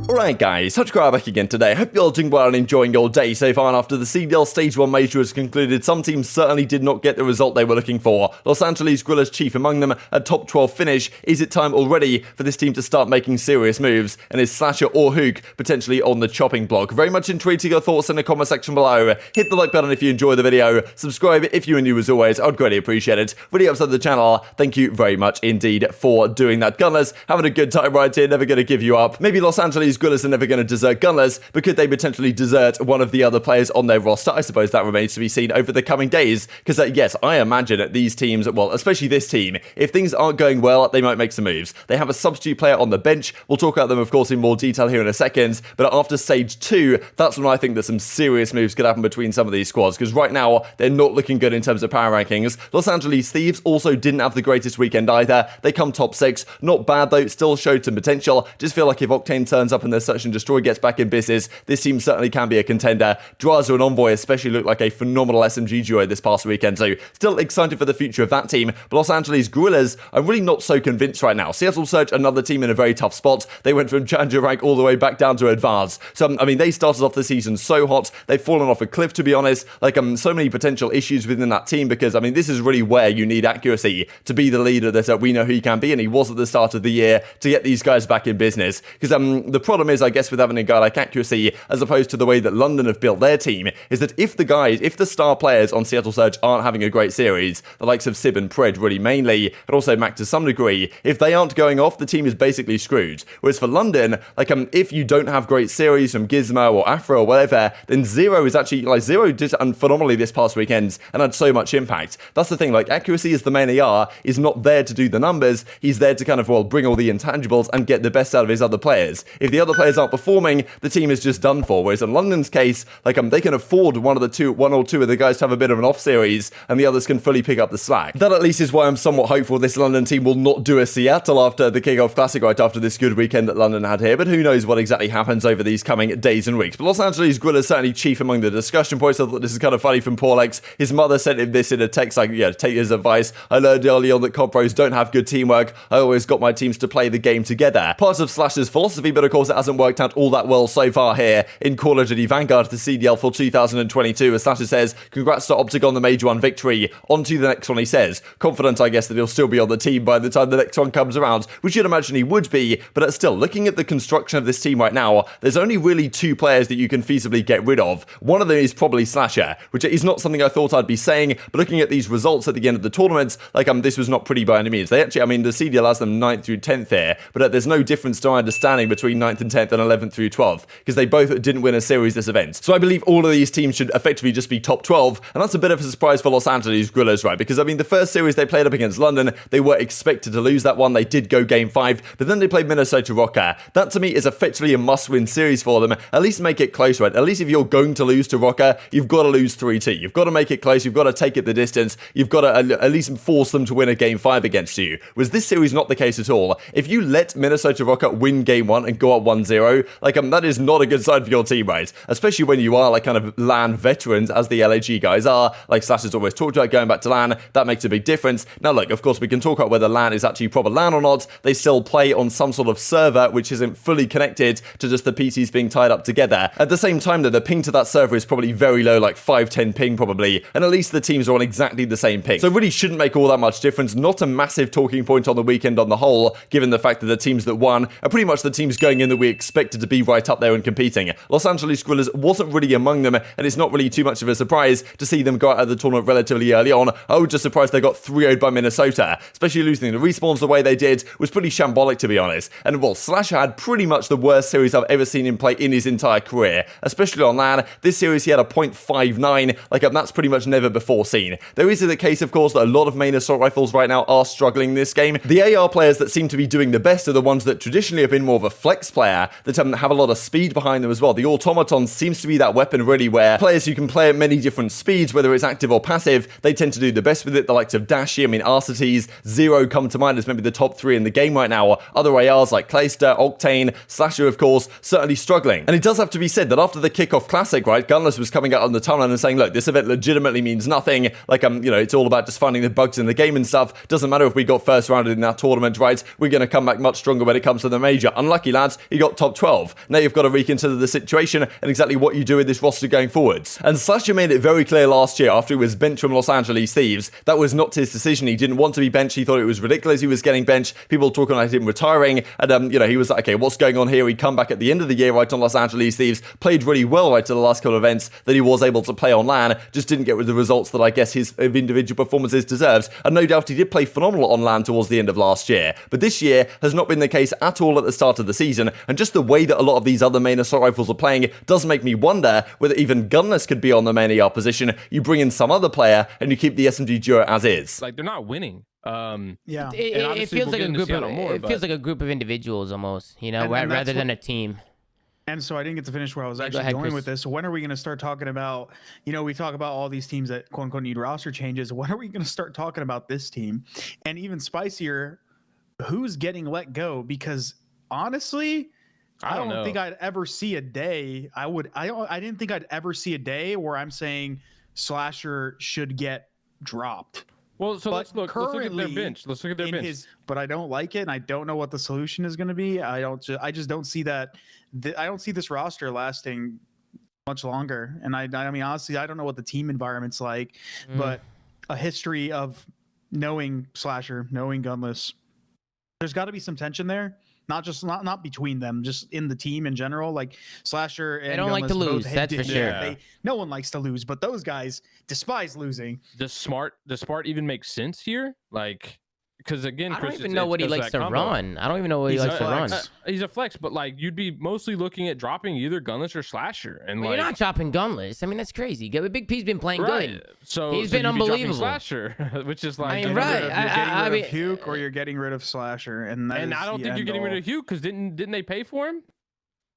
Alright guys, TacticalRab back again today. Hope you're all doing well and enjoying your day so far. And after the CDL Stage 1 Major has concluded, some teams certainly did not get the result they were looking for. Los Angeles Guerrillas chief among them, a top 12 finish. Is it time already for this team to start making serious moves? And is SlasheR or Huke potentially on the chopping block? Very much intrigued to your thoughts in the comment section below. Hit the like button if you enjoyed the video. Subscribe if you are new as always. I'd greatly appreciate it. Really upset the channel. Thank you very much indeed for doing that. Gunless, having a good time right here. Never going to give you up. Maybe Los Angeles Guerrillas are never going to desert Gunless, but could they potentially desert one of the other players on their roster? I suppose that remains to be seen over the coming days, because yes, I imagine that these teams, well, especially this team, if things aren't going well, they might make some moves. They have a substitute player on the bench. We'll talk about them, of course, in more detail here in a second, but after Stage 2, that's when I think that some serious moves could happen between some of these squads, because right now, they're not looking good in terms of power rankings. Los Angeles Thieves also didn't have the greatest weekend either. They come top 6. Not bad, though. Still showed some potential. Just feel like if Octane turns up and their Search and Destroy gets back in business, this team certainly can be a contender. Drazah and Envoy especially looked like a phenomenal SMG duo this past weekend, so still excited for the future of that team. But Los Angeles Guerrillas, I'm really not so convinced right now. Seattle Surge, another team in a very tough spot. They went from Challenger rank all the way back down to Advanced. So, I mean, they started off the season so hot. They've fallen off a cliff, to be honest. Like, so many potential issues within that team because, I mean, this is really where you need accuracy to be the leader that we know he can be, and he was at the start of the year, to get these guys back in business. Because the problem is, I guess, with having a guy like accuracy, as opposed to the way that London have built their team, is that if the star players on Seattle Surge aren't having a great series, the likes of Sib and Pred really mainly, and also Mack to some degree, if they aren't going off, the team is basically screwed. Whereas for London, like, if you don't have great series from Gizmo or Afro or whatever, then Zero is actually, like, Zero did phenomenally this past weekend and had so much impact. That's the thing, like, accuracy as the main AR is not there to do the numbers, he's there to kind of, well, bring all the intangibles and get the best out of his other players. If the other players aren't performing, the team is just done for. Whereas in London's case, like, they can afford one or two of the guys to have a bit of an off series, and the others can fully pick up the slack. That at least is why I'm somewhat hopeful this London team will not do a Seattle after the kickoff classic, right after this good weekend that London had here, but who knows what exactly happens over these coming days and weeks. But Los Angeles Guerrillas certainly chief among the discussion points. I thought this is kind of funny from Paulex. His mother sent him this in a text, like, yeah, take his advice. I learned early on that comp pros don't have good teamwork. I always got my teams to play the game together. Part of SlasheR's philosophy, but of course it hasn't worked out all that well so far here in Call of Duty Vanguard to CDL for 2022. As SlasheR says, congrats to OpTic on the Major 1 victory. On to the next one, he says. Confident, I guess, that he'll still be on the team by the time the next one comes around, which you'd imagine he would be, but still, looking at the construction of this team right now, there's only really 2 players that you can feasibly get rid of. One of them is probably SlasheR, which is not something I thought I'd be saying, but looking at these results at the end of the tournament, like, this was not pretty by any means. They actually, I mean, the CDL has them 9th through 10th here, but there's no difference to my understanding between 9th and 10th and 11th through 12th, because they both didn't win a series this event. So I believe all of these teams should effectively just be top 12, and that's a bit of a surprise for Los Angeles Guerrillas, right? Because, I mean, the first series they played up against London, they were expected to lose that one. They did go game 5, but then they played Minnesota Rokkr. That, to me, is effectively a must-win series for them. At least make it close, right? At least if you're going to lose to Rokkr, you've got to lose 3-2. You've got to make it close. You've got to take it the distance. You've got to at least force them to win a game 5 against you. Was this series not the case at all? If you let Minnesota Rokkr win game 1 and go up 1-0, like, that is not a good sign for your team, right? Especially when you are, like, kind of LAN veterans, as the LAG guys are. Like SlasheR's always talked about going back to LAN. That makes a big difference. Now, look, of course, we can talk about whether LAN is actually proper LAN or not. They still play on some sort of server which isn't fully connected to just the PCs being tied up together. At the same time, though, the ping to that server is probably very low, like 510 ping probably, and at least the teams are on exactly the same ping. So it really shouldn't make all that much difference. Not a massive talking point on the weekend on the whole, given the fact that the teams that won are pretty much the teams going in that we expected to be right up there and competing. Los Angeles Guerrillas wasn't really among them, and it's not really too much of a surprise to see them go out of the tournament relatively early on. I was just surprised they got 3-0'd by Minnesota, especially losing the respawns the way they did was pretty shambolic, to be honest. And well, SlasheR had pretty much the worst series I've ever seen him play in his entire career, especially on LAN. This series he had a .59, like, that's pretty much never before seen. There is the case, of course, that a lot of main assault rifles right now are struggling this game. The AR players that seem to be doing the best are the ones that traditionally have been more of a flex player, that have a lot of speed behind them as well. The Automaton seems to be that weapon really where players who can play at many different speeds, whether it's active or passive, they tend to do the best with it. The likes of Dashy, I mean, Arcitys, Zero come to mind as maybe the top 3 in the game right now. Other ARs like Priestahh, Octane, SlasheR, of course, certainly struggling. And it does have to be said that after the kickoff classic, right, Gunless was coming out on the timeline and saying, look, this event legitimately means nothing. Like, you know, it's all about just finding the bugs in the game and stuff. Doesn't matter if we got first rounded in that tournament, right? We're going to come back much stronger when it comes to the major. Unlucky, lads. you got top 12. Now you've got to reconsider the situation and exactly what you do with this roster going forwards. And SlasheR made it very clear last year after he was benched from Los Angeles Thieves, that was not his decision. He didn't want to be benched. He thought it was ridiculous he was getting benched. People talking about him retiring, and he was like, okay, what's going on here? He'd come back at the end of the year, right, on Los Angeles Thieves, played really well, right, to the last couple of events that he was able to play on LAN, just didn't get with the results that I guess his individual performances deserved. And no doubt he did play phenomenal on LAN towards the end of last year, but this year has not been the case at all at the start of the season, and just the way that a lot of these other main assault rifles are playing does make me wonder whether even Gunless could be on the main AR position. You bring in some other player and you keep the SMG duo as is. Like, they're not winning. Yeah, it feels like a group of feels like a group of individuals almost, rather than a team. And so I didn't get to finish where I was actually going with this. So when are we going to start talking about, we talk about all these teams that quote unquote need roster changes. When are we going to start talking about this team? And even spicier, who's getting let go? Because honestly, I don't think I'd ever see a day. I didn't think I'd ever see a day where I'm saying SlasheR should get dropped. Well, so let's look at their bench. Let's look at their bench. But I don't like it, and I don't know what the solution is going to be. I just don't see that. I don't see this roster lasting much longer. And I mean, honestly, I don't know what the team environment's like, but a history of knowing SlasheR, knowing Gunless, there's got to be some tension there. Not between them, just in the team in general. Like SlasheR and they don't Gunless like to lose. That's for sure. No one likes to lose, but those guys despise losing. Does Spart even make sense here? Like, because again, I don't even know what he likes to run. I don't even know what he likes to run. He's a flex, but like you'd be mostly looking at dropping either Gunless or SlasheR. And you're not dropping Gunless. I mean, that's crazy. Big P's been playing good. So he's been unbelievable. SlasheR, which is like, I mean, right? I mean, Huke, or you're getting rid of SlasheR, and I don't think you're getting rid of Huke because didn't they pay for him?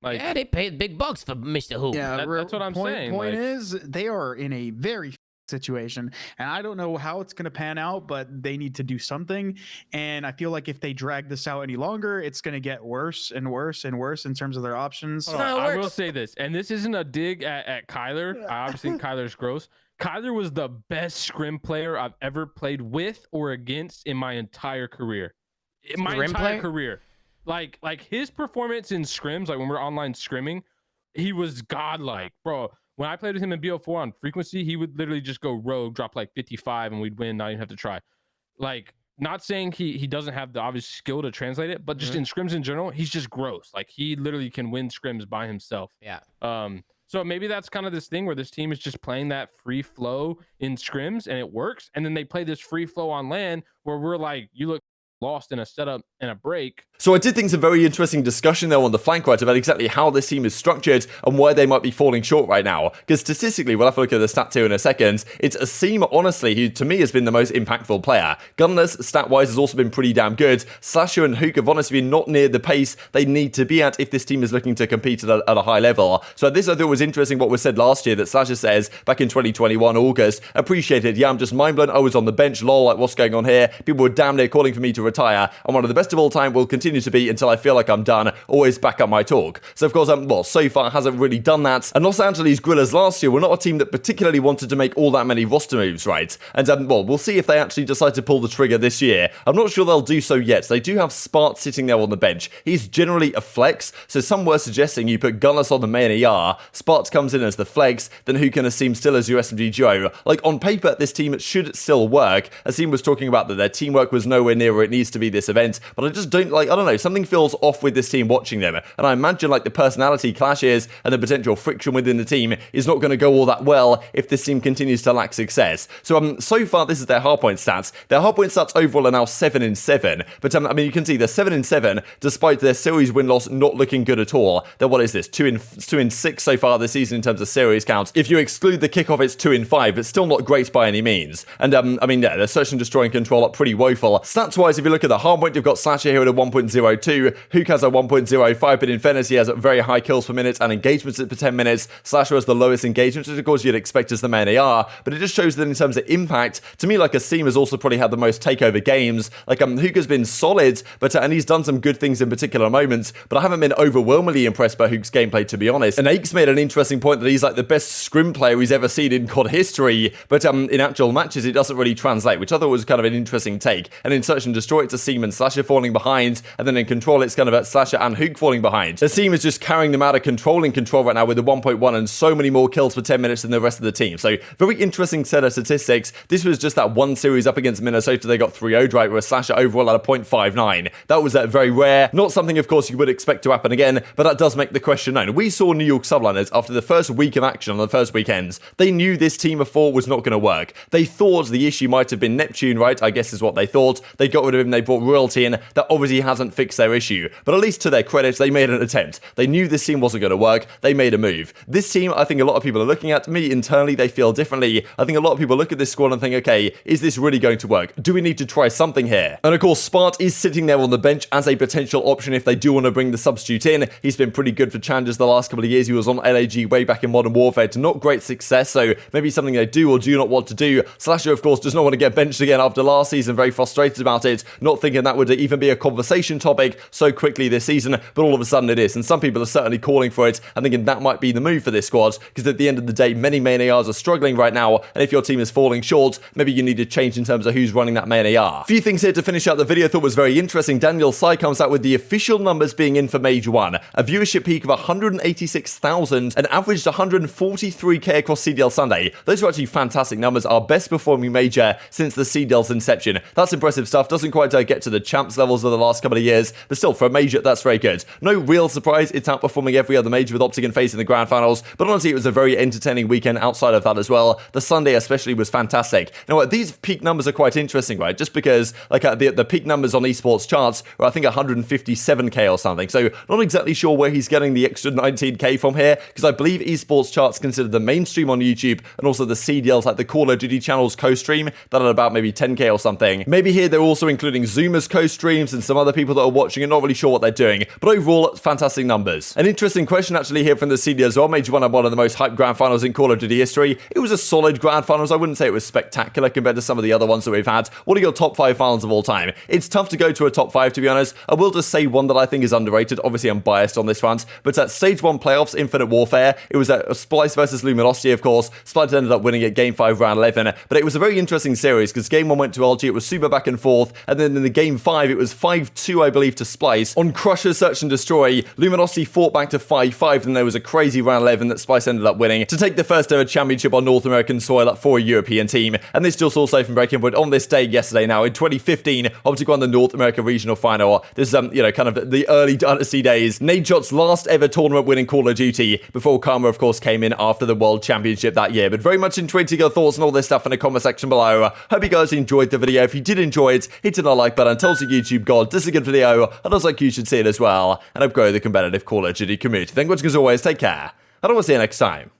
Like, yeah, they paid big bucks for Mr. Huke. Yeah, that's what I'm saying. Point is, they are in a very situation, and I don't know how it's going to pan out, but they need to do something. And I feel like if they drag this out any longer, it's going to get worse and worse and worse in terms of their options. I will say this, and this isn't a dig at Kyler. I obviously think Kyler's gross. Kyler was the best scrim player I've ever played with or against in my entire career. Career. Like his performance in scrims, like when we're online scrimming, he was godlike, bro. When I played with him in BO4 on frequency, he would literally just go rogue, drop like 55, and we'd win. Not even have to try. Like, not saying he doesn't have the obvious skill to translate it, but just in scrims in general, he's just gross. Like, he literally can win scrims by himself. Yeah. So maybe that's kind of this thing where this team is just playing that free flow in scrims, and it works. And then they play this free flow on LAN where we're like, you look lost in a setup and a break. So I did think some very interesting discussion there on the flank right about exactly how this team is structured and where they might be falling short right now. Because statistically, we'll have to look at the stats here in a second. It's Asim, honestly, who to me has been the most impactful player. Gunless, stat-wise, has also been pretty damn good. SlasheR and Huke have honestly been not near the pace they need to be at if this team is looking to compete at a high level. So this I thought was interesting what was said last year that SlasheR says back in 2021, August, appreciated, yeah, I'm just mind blown, I was on the bench, lol, like what's going on here? People were damn near calling for me to retire. I'm one of the best of all time, will continue to be until I feel like I'm done, always back up my talk. So of course, so far hasn't really done that. And Los Angeles Guerrillas last year were not a team that particularly wanted to make all that many roster moves, right? And we'll see if they actually decide to pull the trigger this year. I'm not sure they'll do so yet. They do have Spart sitting there on the bench. He's generally a flex, so some were suggesting you put Gunless on the main AR, Spart comes in as the flex, then Huke and Asim still as your SMG duo. Like on paper, this team should still work. Asim was talking about that their teamwork was nowhere near where it needs to be this event, but I just don't I don't know, something feels off with this team watching them, and I imagine like the personality clashes and the potential friction within the team is not going to go all that well if this team continues to lack success. So so far this is their hardpoint stats. Their hardpoint stats overall are now 7-7, but I mean you can see they're 7-7 despite their series win-loss not looking good at all. They're, what is this, 2-6 so far this season in terms of series counts. If you exclude the kickoff, it's 2-5, but still not great by any means. And I mean, yeah, their search and destroy and control are pretty woeful. Stats-wise, if you look at the hardpoint, you've got SlasheR here at a 1.02, Huke has a 1.05, but in fairness, he has very high kills per minute and engagements per 10 minutes. SlasheR has the lowest engagements, which of course you'd expect as the main AR, but it just shows that in terms of impact, to me, like Asim has also probably had the most takeover games. Like Huke has been solid, but and he's done some good things in particular moments, but I haven't been overwhelmingly impressed by Huke's gameplay, to be honest. And Ake's made an interesting point that he's like the best scrim player he's ever seen in COD history, but in actual matches, it doesn't really translate, which I thought was kind of an interesting take. And in Search and Destroy, it's Asim and SlasheR for falling behind, and then in control, it's kind of SlasheR and Huke falling behind. Asim is just carrying them out of control right now with the 1.1 and so many more kills per 10 minutes than the rest of the team. So very interesting set of statistics. This was just that one series up against Minnesota. They got 3-0'd right, where SlasheR overall at a 0.59. That was very rare. Not something, of course, you would expect to happen again, but that does make the question known. We saw New York subliners after the first week of action on the first weekends. They knew this team of 4 was not going to work. They thought the issue might have been Neptune, right? I guess is what they thought. They got rid of him. They brought Royalty in. That obviously hasn't fixed their issue. But at least to their credit, they made an attempt. They knew this team wasn't going to work. They made a move. This team, I think a lot of people are looking at. Me, internally, they feel differently. I think a lot of people look at this squad and think, okay, is this really going to work? Do we need to try something here? And of course, Spart is sitting there on the bench as a potential option if they do want to bring the substitute in. He's been pretty good for challenges the last couple of years. He was on LAG way back in Modern Warfare to not great success, so maybe something they do or do not want to do. SlasheR, of course, does not want to get benched again after last season, very frustrated about it, not thinking that would even be a conversation topic so quickly this season, but all of a sudden it is, and some people are certainly calling for it and thinking that might be the move for this squad, because at the end of the day, many main ARs are struggling right now, and if your team is falling short, maybe you need to change in terms of who's running that main AR. Few things here to finish out the video I thought was very interesting. Daniel Sai comes out with the official numbers being in for Major 1. A viewership peak of 186,000 and averaged 143k across CDL Sunday. Those are actually fantastic numbers, our best performing major since the CDL's inception. That's impressive stuff. Doesn't quite get to the champs levels of the last couple of years, but still, for a major, that's very good. No real surprise, it's outperforming every other major with OpTic and FaZe in the grand finals, but honestly, it was a very entertaining weekend outside of that as well. The Sunday especially was fantastic. Now, these peak numbers are quite interesting, right? Just because, like, the peak numbers on Esports charts are, I think, 157k or something, so not exactly sure where he's getting the extra 19k from here, because I believe Esports charts consider the mainstream on YouTube and also the CDLs, like the Call of Duty channels co-stream, that are about maybe 10k or something. Maybe here they're also including Zoomers co-streams and some other people that are watching and not really sure what they're doing, but overall, fantastic numbers. An interesting question actually here from the CDL as well. Major 1 had one of the most hyped grand finals in Call of Duty history. It was a solid grand finals. I wouldn't say it was spectacular compared to some of the other ones that we've had. What are your top 5 finals of all time? It's tough to go to a top 5, to be honest. I will just say one that I think is underrated. Obviously, I'm biased on this front, but at Stage 1 playoffs, Infinite Warfare, it was at Splice versus Luminosity, of course. Splice ended up winning at Game 5, Round 11, but it was a very interesting series because Game 1 went to LG, it was super back and forth, and then in the Game 5, it was 5-2, I believe, to Splice. On Crusher, Search and Destroy, Luminosity fought back to 5-5, and there was a crazy Round 11 that Splice ended up winning to take the first ever championship on North American soil for a European team. And this just also from Breaking Point on this day yesterday now, in 2015, OpTic won the North America Regional Final. This is, kind of the early Dynasty days. Nadeshot's last ever tournament winning Call of Duty before Karma, of course, came in after the World Championship that year. But very much intrigued to your thoughts on all this stuff in the comment section below. Hope you guys enjoyed the video. If you did enjoy it, hit the like button, tell us your YouTube God this is a good video, and I was like you should see it as well, and help grow the competitive Call of Duty community. Thank you as always, take care, and I will see you next time.